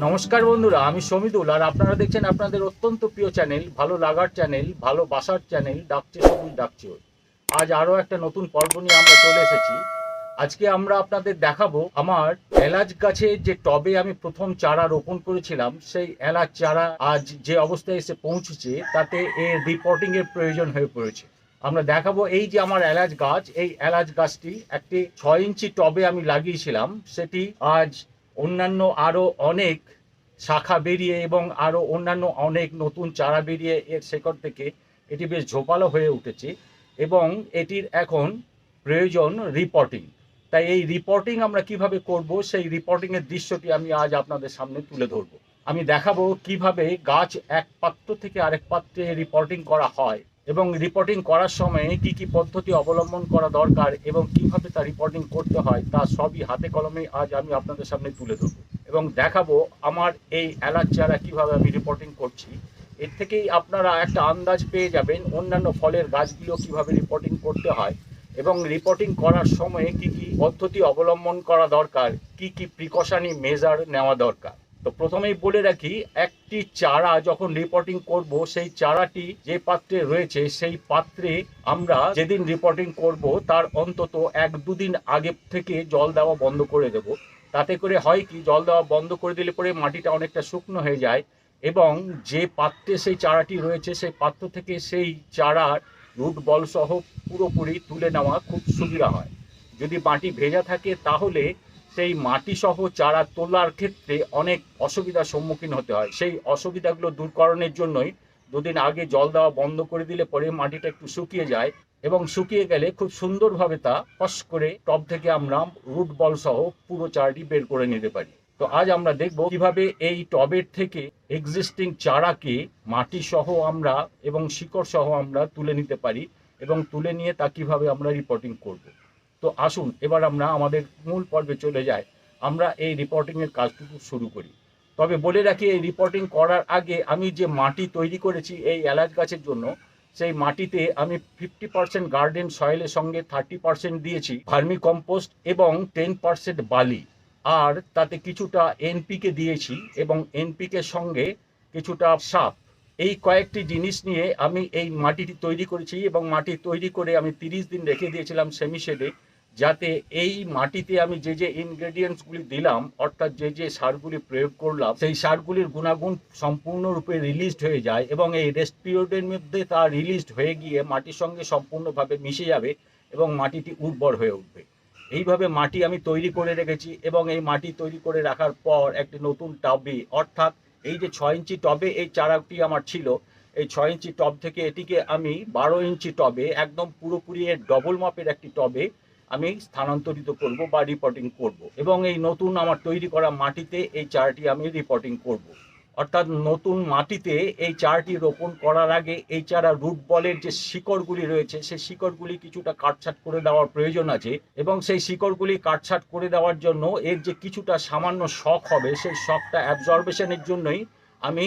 নমস্কার বন্ধুরা, আমি সমিদুল আর আপনারা দেখছেন আপনাদের অত্যন্ত প্রিয় চ্যানেল, ভালো লাগার চ্যানেল, ভালোবাসার চ্যানেল ডাকছে সবুজ ডাকছে। আজ আরও একটা নতুন পর্ব নিয়ে আমরা চলে এসেছি। আজকে আমরা আপনাদের দেখাবো আমার এলাচ গাছে যে টবে আমি প্রথম চারা রোপণ করেছিলাম, সেই এলাচ চারা আজ যে অবস্থায় এসে পৌঁছেছে তাতে এর রিপোর্টিং এর প্রয়োজন হয়ে পড়েছে। আমরা দেখাবো এই যে আমার এলাচ গাছ, এই এলাচ গাছটি একটি 6 ইঞ্চি টবে আমি লাগিয়েছিলাম, সেটি আজ অন্যান্য আরও অনেক শাখা বেরিয়ে এবং আরও অন্যান্য অনেক নতুন চারা বেরিয়ে এর শেকড় থেকে এটি বেশ ঝোপালো হয়ে উঠেছে এবং এটির এখন প্রয়োজন রিপোর্টিং। তাই এই রিপোর্টিং আমরা কিভাবে করব, সেই রিপোর্টিংয়ের দৃশ্যটি আমি আজ আপনাদের সামনে তুলে ধরব। আমি দেখাবো কিভাবে গাছ এক পাত্র থেকে আরেক পাত্রে রিপোর্টিং করা হয় এবং রিপোর্টিং করার সময় কি কি পদ্ধতি অবলম্বন করা দরকার এবং কিভাবে তা রিপোর্টিং করতে হয় তা সবই হাতে কলমে আজ আমি আপনাদের সামনে তুলে ধরব এবং দেখাবো আমার এই এলাচ চারা কিভাবে আমি রিপোর্টিং করছি। এর থেকেই আপনারা একটা আন্দাজ পেয়ে যাবেন অন্যান্য ফলের গাছগুলো কিভাবে রিপোর্টিং করতে হয় এবং রিপোর্টিং করার সময়ে কি কি পদ্ধতি অবলম্বন করা দরকার, কি কি প্রিকশনারি মেজার নেওয়া দরকার। তো প্রথমেই বলে রাখি, একটি চারা যখন রিপোর্টিং করব, সেই চারাটি যে পাত্রে রয়েছে সেই পাত্রে আমরা যেদিন রিপোর্টিং করব তার অন্তত 1-2 দিন আগে থেকে জল দেওয়া বন্ধ করে দেব। তাতে করে হয় কি, জল দেওয়া বন্ধ করে দিলে পরে মাটিটা অনেকটা শুকনো হয়ে যায় এবং যে পাত্রে সেই চারাটি রয়েছে সেই পাত্র থেকে সেই চারার রুট বল সহ পুরোপুরি তুলে নেওয়া খুব সুবিধা হয়। যদি মাটি ভেজা থাকে তাহলে সেই মাটি সহ চারা তোলার ক্ষেত্রে অনেক অসুবিধার সম্মুখীন হতে হয়। সেই অসুবিধাগুলো দূরকরণের জন্যই 2 দিন আগে জল দেওয়া বন্ধ করে দিলে পরে মাটিটা একটু শুকিয়ে যায় এবং শুকিয়ে গেলে খুব সুন্দরভাবে তা ফস করে টব থেকে আমরা রুট বল সহ পুরো চারাটি বের করে নিতে পারি। তো আজ আমরা দেখব কিভাবে এই টবের থেকে এক্সিস্টিং চারাকে মাটি সহ আমরা এবং শিকড় সহ আমরা তুলে নিতে পারি এবং তুলে নিয়ে তা কিভাবে আমরা রিপোর্টিং করব। তো আসুন এবার আমরা আমাদের মূল পর্বে চলে যাই, আমরা এই রিপোর্টিংয়ের কাজটুকু শুরু করি। তবে বলে রাখি, এই রিপোর্টিং করার আগে আমি যে মাটি তৈরি করেছি এই এলাচ গাছের জন্য, সেই মাটিতে আমি 50% গার্ডেন সয়েলের সঙ্গে 30% দিয়েছি ভার্মি কম্পোস্ট এবং 10% বালি, আর তাতে কিছুটা এনপিকে দিয়েছি এবং এনপিকের সঙ্গে কিছুটা সাপ। এই কয়েকটি জিনিস নিয়ে আমি এই মাটিটি তৈরি করেছি এবং মাটি তৈরি করে আমি 30 দিন রেখে দিয়েছিলাম সেমি শেডে, যাতে এই মাটিতে আমি যে যে ইনগ্রেডিয়েন্টসগুলি দিলাম, অর্থাৎ যে যে সারগুলি প্রয়োগ করলাম, সেই সারগুলির গুণাগুণ সম্পূর্ণরূপে রিলিজড হয়ে যায় এবং এই রেস্ট পিরিয়ডের মধ্যে তা রিলিজড হয়ে গিয়ে মাটির সঙ্গে সম্পূর্ণভাবে মিশে যাবে এবং মাটিটি উর্বর হয়ে উঠবে। এইভাবে মাটি আমি তৈরি করে রেখেছি এবং এই মাটি তৈরি করে রাখার পর একটি নতুন টবে, অর্থাৎ এই যে 6 ইঞ্চি টবে এই চারাটি আমার ছিল, এই 6 ইঞ্চি টব থেকে এটিকে আমি 12 ইঞ্চি টবে, একদম পুরোপুরি এর ডবল মাপের একটি টবে আমি স্থানান্তরিত করব বা রিপোর্টিং করব এবং এই নতুন আমার তৈরি করা মাটিতে এই চারাটি আমি রিপোর্টিং করব। অর্থাৎ নতুন মাটিতে এই চারাটি রোপণ করার আগে এই চারা রুট বলের যে শিকড়গুলি রয়েছে সেই শিকড়গুলি কিছুটা কাটছাট করে দেওয়ার প্রয়োজন আছে এবং সেই শিকড়গুলি কাটছাট করে দেওয়ার জন্য এর যে কিছুটা সামান্য শক হবে, সেই শকটা অ্যাবজর্বেশনের জন্যই আমি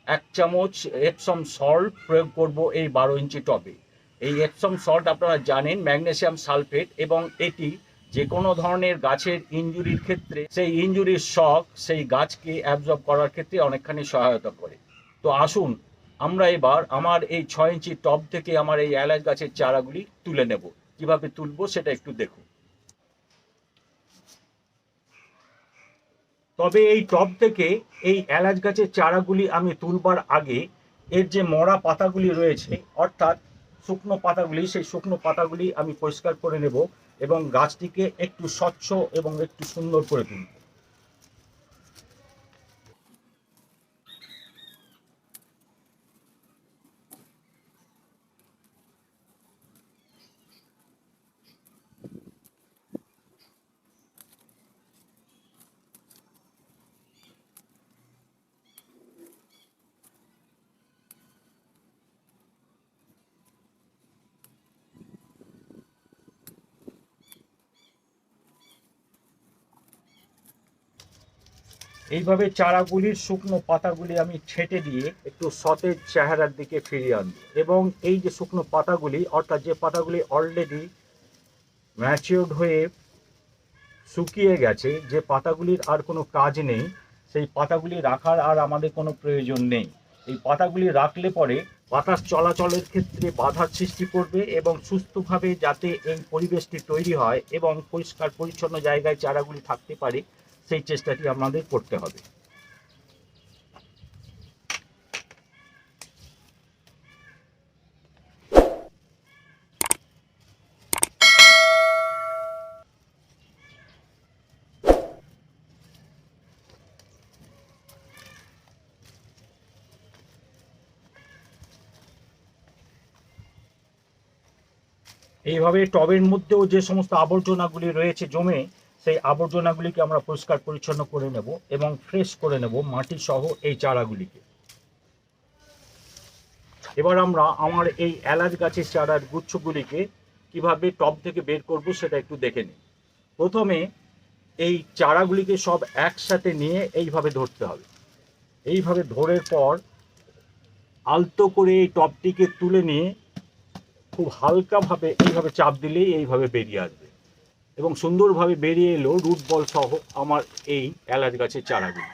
1 চামচ এপসম সল্ট প্রয়োগ করব এই 12 ইঞ্চি টবে। এই এপসম সল্ট আপনারা জানেন ম্যাগনেসিয়াম সালফেট এবং এটি যে কোনো ধরনের গাছের ইনজুরির ক্ষেত্রে সেই ইনজুরির শক সেই গাছকে অ্যাবজর্ব করার ক্ষেত্রে অনেকখানি সহায়তা করে। তো আসুন আমরা এবার আমার এই 6 ইঞ্চি টব থেকে আমার এই এলাচ গাছের চারাগুলি তুলে নেব। কিভাবে তুলবো সেটা একটু দেখুন। তবে এই টব থেকে এই এলাচ গাছের চারাগুলি আমি তুলবার আগে এর যে মরা পাতাগুলি রয়েছে, অর্থাৎ শুকনো পাতাগুলি, সেই শুকনো পাতাগুলি আমি পরিষ্কার করে নেব এবং গাছটিকে একটু স্বচ্ছ এবং একটু সুন্দর করে তুলব। এইভাবে চারাগুলির শুকনো পাতাগুলি আমি ছেঁটে দিয়ে একটু সতেজ চেহারার দিকে ফিরিয়ে আনব এবং এই যে শুকনো পাতাগুলি, অর্থাৎ যে পাতাগুলি অলরেডি ম্যাচিওর্ড হয়ে শুকিয়ে গেছে, যে পাতাগুলির আর কোনো কাজ নেই, সেই পাতাগুলি রাখার আর আমাদের কোনো প্রয়োজন নেই। এই পাতাগুলি রাখলে পরে বাতাস চলাচলের ক্ষেত্রে বাধার সৃষ্টি করবে এবং সুস্থভাবে যাতে এই পরিবেশটি তৈরি হয় এবং পরিষ্কার পরিচ্ছন্ন জায়গায় চারাগুলি থাকতে পারে, সেই চেষ্টাটি আমাদের করতে হবে। এইভাবে টবের মধ্যেও যে সমস্ত আবর্জনাগুলি রয়েছে জমে, সেই আবর্জনাগুলিকে আমরা পরিষ্কার পরিচ্ছন্ন করে নেব এবং ফ্রেশ করে নেব মাটি সহ এই চারাগুলিকে। এবার আমরা আমার এই এলাচ গাছের চারার গুচ্ছগুলিকে কিভাবে টব থেকে বের করব সেটা একটু দেখে নিই। প্রথমে এই চারাগুলিকে সব একসাথে নিয়ে এইভাবে ধরতে হবে। এইভাবে ধরার পর আলতো করে এই টবটিকে তুলে নিয়ে খুব হালকাভাবে এইভাবে চাপ দিলেই এইভাবে বেরিয়ে আসবে এবং সুন্দরভাবে বেরিয়ে এলো রুট বল সহ আমার এই এলাচ গাছের চারাগুলি।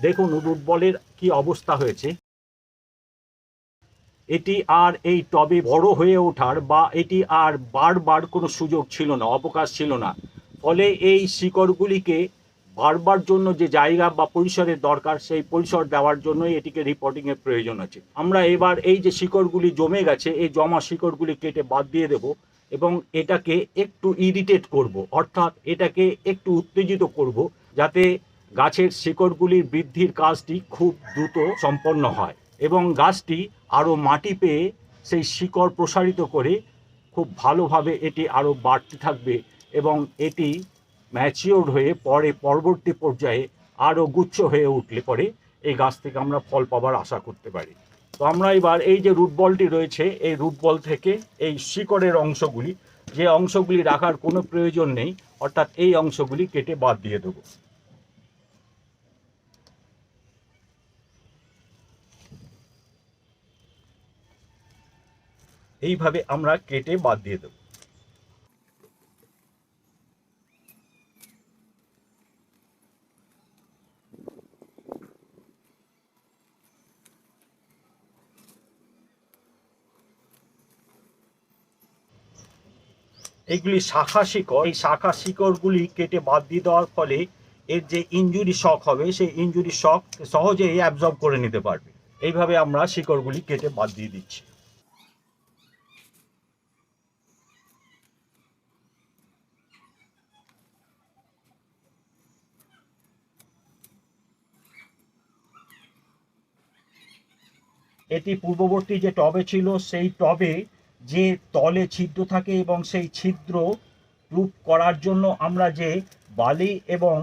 দেখুন রুট বলের কি অবস্থা হয়েছে। এটি আর এই টবে বড় হয়ে ওঠার বা এটি আর বারবার কোনো সুযোগ ছিল না, অবকাশ ছিল না। ফলে এই শিকড়গুলিকে বারবার জন্য যে জায়গা বা পরিসরের দরকার, সেই পরিসর দেওয়ার জন্যই এটিকে রিপোর্টিংয়ের প্রয়োজন আছে। আমরা এবার এই যে শিকড়গুলি জমে গেছে, এই জমা শিকড়গুলি কেটে বাদ দিয়ে দেব এবং এটাকে একটু ইরিটেট করব, অর্থাৎ এটাকে একটু উত্তেজিত করব, যাতে গাছের শিকড়গুলির বৃদ্ধির কাজটি খুব দ্রুত সম্পন্ন হয় এবং গাছটি আরও মাটি পেয়ে সেই শিকড় প্রসারিত করে খুব ভালোভাবে এটি আরও বাড়তে থাকবে এবং এটি ম্যাচিওর হয়ে পরে পরবর্তী পর্যায়ে আরও গুচ্ছ হয়ে উঠলে পরে এই গাছ থেকে আমরা ফল পাবার আশা করতে পারি। তো আমরা এবার এই যে রুট বলটি রয়েছে, এই রুট বল থেকে এই শিকড়ের অংশগুলি, যে অংশগুলি রাখার কোনো প্রয়োজন নেই, অর্থাৎ এই অংশগুলি কেটে বাদ দিয়ে দেবো। এইভাবে আমরা কেটে বাদ দিয়ে দেব। এইগুলি শাখা শিকড়। এই শাখা শিকড়গুলি কেটে বাদ দিয়ে দেওয়ার ফলে এর যে ইনজুরি শক হবে, সেই ইনজুরি শক সহজেই অ্যাবজর্ব করে নিতে পারবে। এইভাবে আমরা শিকড়গুলি কেটে বাদ দিয়ে দিচ্ছি। এটি পূর্ববর্তী যে টবে ছিল, সেই টবে যে তলে ছিদ্র থাকে এবং সেই ছিদ্র প্রুফ করার জন্য আমরা যে বালি এবং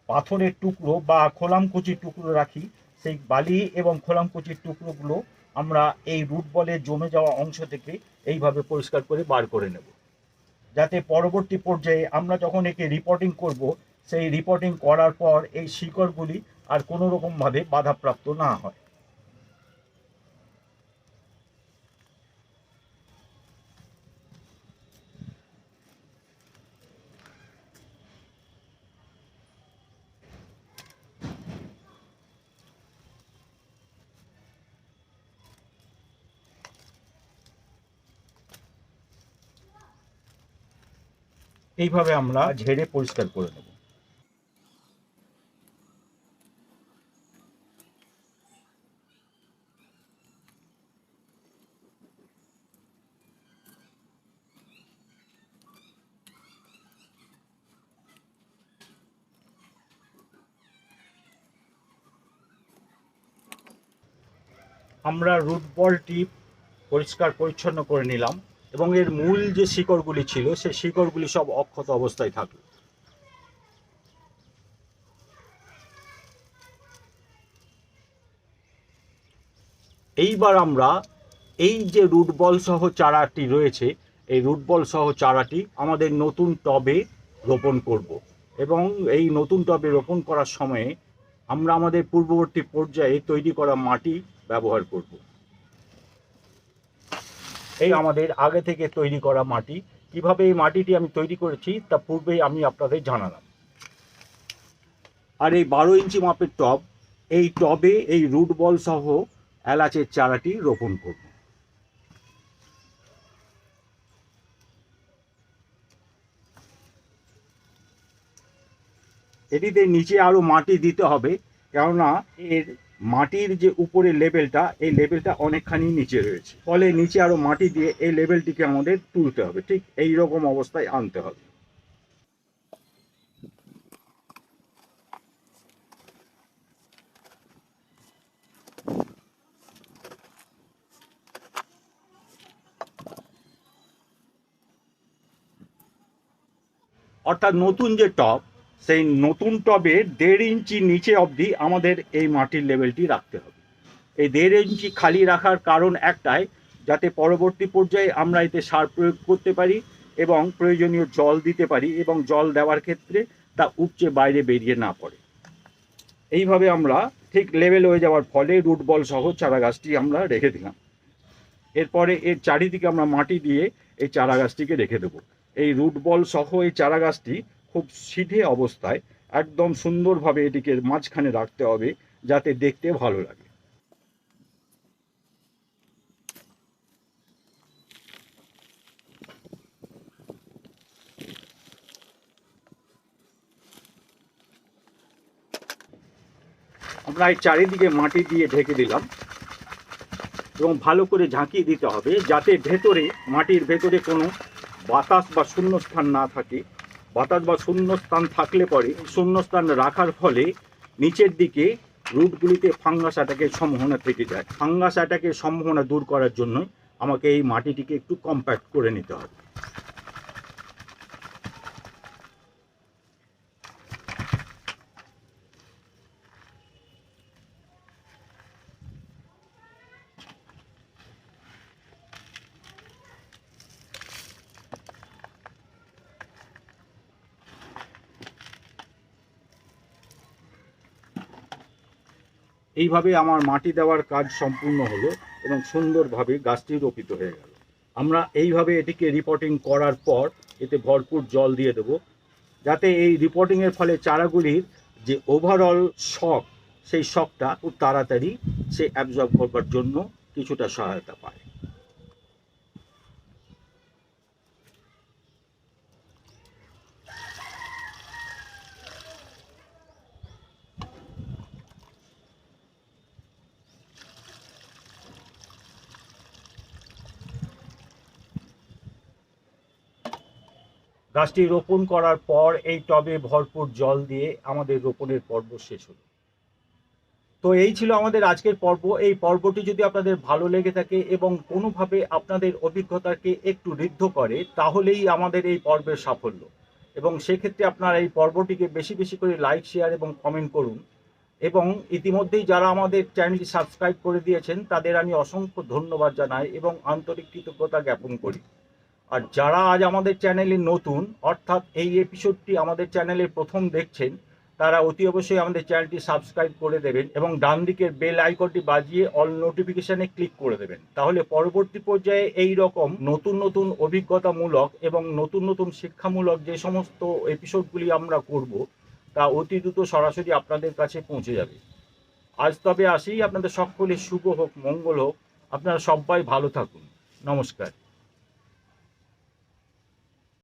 পাথরের টুকরো বা খোলামকুচির টুকরো রাখি, সেই বালি এবং খোলামকুচির টুকরোগুলো আমরা এই রুট বলে জমে যাওয়া অংশ থেকে এইভাবে পরিষ্কার করে বার করে নেব, যাতে পরবর্তী পর্যায়ে আমরা যখন একে রিপোর্টিং করব, সেই রিপোর্টিং করার পর এই শিকড়গুলি আর কোনো রকমভাবে বাধাপ্রাপ্ত না হয়। এইভাবে আমরা ঝেড়ে পরিষ্কার করে নেব। আমরা রুট বলটি পরিষ্কার পরিচ্ছন্ন করে নিলাম এবং এর মূল যে শিকড়গুলি ছিল, সেই শিকড়গুলি সব অক্ষত অবস্থায় থাকলো। এইবার আমরা এই যে রুট বল সহ চারাটি রয়েছে, এই রুট বল সহ চারাটি আমাদের নতুন টবে রোপণ করব এবং এই নতুন টবে রোপণ করার সময়ে আমরা আমাদের পূর্ববর্তী পর্যায়ে তৈরি করা মাটি ব্যবহার করব। এই আমাদের আগে থেকে তৈরি করা মাটি। কিভাবে এই মাটিটি আমি তৈরি করেছি তা পূর্বেই আমি আপনাদের জানালাম। আর এই 12 ইঞ্চি মাপের টব, এই টবে এই রুট বল সহ এলাচের চারাটি রোপণ করব। এটিতে নিচে আরও মাটি দিতে হবে, কেননা এর মাটির যে উপরের লেভেলটা, এই লেভেলটা অনেকখানি নিচে রয়েছে, ফলে নিচে আরও মাটি দিয়ে এই লেভেলটিকে আমাদের তুলতে হবে, ঠিক এই রকম অবস্থায় আনতে হবে। অর্থাৎ নতুন যে টব, সেই নতুন টবে 1.5 ইঞ্চি নিচে অবধি আমাদের এই মাটির লেভেলটি রাখতে হবে। এই 1.5 ইঞ্চি খালি রাখার কারণ একটাই, যাতে পরবর্তী পর্যায়ে আমরা এতে সার প্রয়োগ করতে পারি এবং প্রয়োজনীয় জল দিতে পারি, এবং জল দেওয়ার ক্ষেত্রে তা উপচে বাইরে বেরিয়ে না পড়ে। এইভাবে আমরা ঠিক লেভেল হয়ে যাওয়ার ফলে রুট বল সহ চারা গাছটি আমরা রেখে দিলাম। এরপরে এর চারিদিকে আমরা মাটি দিয়ে এই চারা গাছটিকে রেখে দেবো। এই রুট বল সহ এই চারা গাছটি খুব সিধে অবস্থায় একদম সুন্দরভাবে এটিকে মাঝখানে রাখতে হবে, যাতে দেখতে ভালো লাগে। আমরা এই চারিদিকে মাটি দিয়ে ঢেকে দিলাম এবং ভালো করে ঝাঁকিয়ে দিতে হবে, যাতে ভেতরে, মাটির ভেতরে কোনো বাতাস বা শূন্যস্থান না থাকে। বাতাস বা শূন্যস্থান থাকলে পরে শূন্যস্থান রাখার ফলে নিচের দিকে রুটগুলিতে ফাঙ্গাস অ্যাটাকের সম্ভাবনা থেকে যায়। ফাঙ্গাস অ্যাটাকের সম্ভাবনা দূর করার জন্য আমাকে এই মাটিটিকে একটু কম্প্যাক্ট করে নিতে হবে। এইভাবে আমার মাটি দেওয়ার কাজ সম্পূর্ণ হলো এবং সুন্দরভাবে গাছটি রোপিত হয়ে গেল। আমরা এইভাবে এটিকে রিপোর্টিং করার পর এতে ভরপুর জল দিয়ে দেব, যাতে এই রিপোর্টিংয়ের ফলে চারাগুলির যে ওভারঅল শক, সেই শকটা খুব তাড়াতাড়ি সে অ্যাবজর্ব করবার জন্য কিছুটা সহায়তা পায়। গাছটি রোপণ করার পর এই টবে ভরপুর জল দিয়ে আমাদের রোপণের পর্ব শেষ হলো। তো এই ছিল আমাদের আজকের পর্ব। এই পর্বটি যদি আপনাদের ভালো লেগে থাকে এবং কোনোভাবে আপনাদের অভিজ্ঞতাকে একটু ঋদ্ধ করে, তাহলেই আমাদের এই পর্বের সাফল্য। এবং সেক্ষেত্রে আপনারা এই পর্বটিকে বেশি বেশি করে লাইক, শেয়ার এবং কমেন্ট করুন। এবং ইতিমধ্যেই যারা আমাদের চ্যানেলটি সাবস্ক্রাইব করে দিয়েছেন, তাদের আমি অসংখ্য ধন্যবাদ জানাই এবং আন্তরিক কৃতজ্ঞতা জ্ঞাপন করি। আর যারা আজ আমাদের চ্যানেলে নতুন, অর্থাৎ এই এপিসোডটি আমাদের চ্যানেলে প্রথম দেখছেন, তারা অতি অবশ্যই আমাদের চ্যানেলটি সাবস্ক্রাইব করে দেবেন এবং ডান দিকের বেল আইকনটি বাজিয়ে অল নোটিফিকেশানে ক্লিক করে দেবেন। তাহলে পরবর্তী পর্যায়ে এই রকম নতুন নতুন অভিজ্ঞতামূলক এবং নতুন নতুন শিক্ষামূলক যে সমস্ত এপিসোডগুলি আমরা করব, তা অতি দ্রুত সরাসরি আপনাদের কাছে পৌঁছে যাবে। আজ তবে আসি, আপনাদের সকলের শুভ হোক, মঙ্গল হোক, আপনারা সবাই ভালো থাকুন। নমস্কার।